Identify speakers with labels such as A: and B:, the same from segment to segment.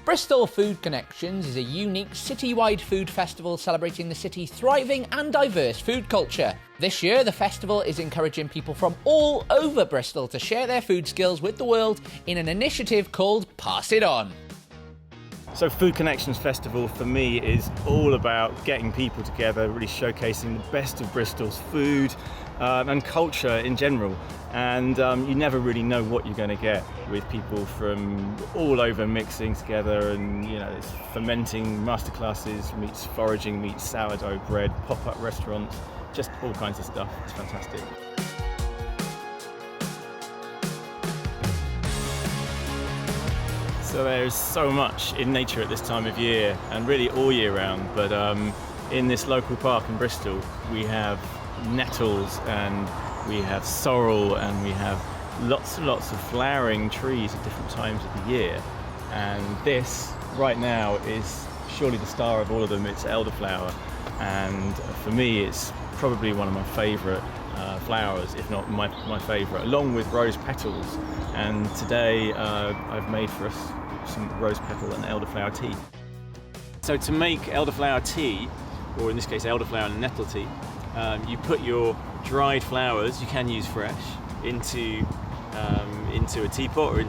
A: Bristol Food Connections is a unique city-wide food festival celebrating the city's thriving and diverse food culture. This year, the festival is encouraging people from all over Bristol to share their food skills with the world in an initiative called Pass It On.
B: So Food Connections Festival for me is all about getting people together, really showcasing the best of Bristol's food and culture in general. And you never really know what you're going to get with people from all over mixing together, and there's fermenting masterclasses, meets foraging, meets sourdough bread, pop-up restaurants, just all kinds of stuff. It's fantastic. So there's so much in nature at this time of year, and really all year round, but in this local park in Bristol we have nettles and we have sorrel and we have lots and lots of flowering trees at different times of the year, and this right now is surely the star of all of them. It's elderflower, and for me it's probably one of my favourite flowers, if not my favourite, along with rose petals. And today I've made for us some rose petal and elderflower tea. So to make elderflower tea, or in this case elderflower and nettle tea, you put your dried flowers, you can use fresh, into a teapot or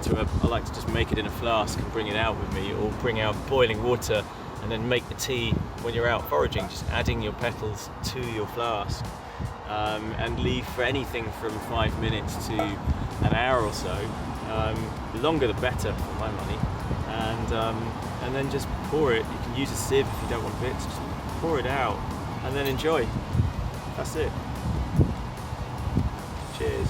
B: I like to just make it in a flask and bring it out with me, or bring out boiling water and then make the tea when you're out foraging, just adding your petals to your flask, and leave for anything from 5 minutes to an hour or so. The longer the better for my money, and then just pour it. You can use a sieve if you don't want bits, just pour it out and then enjoy. That's it. Cheers.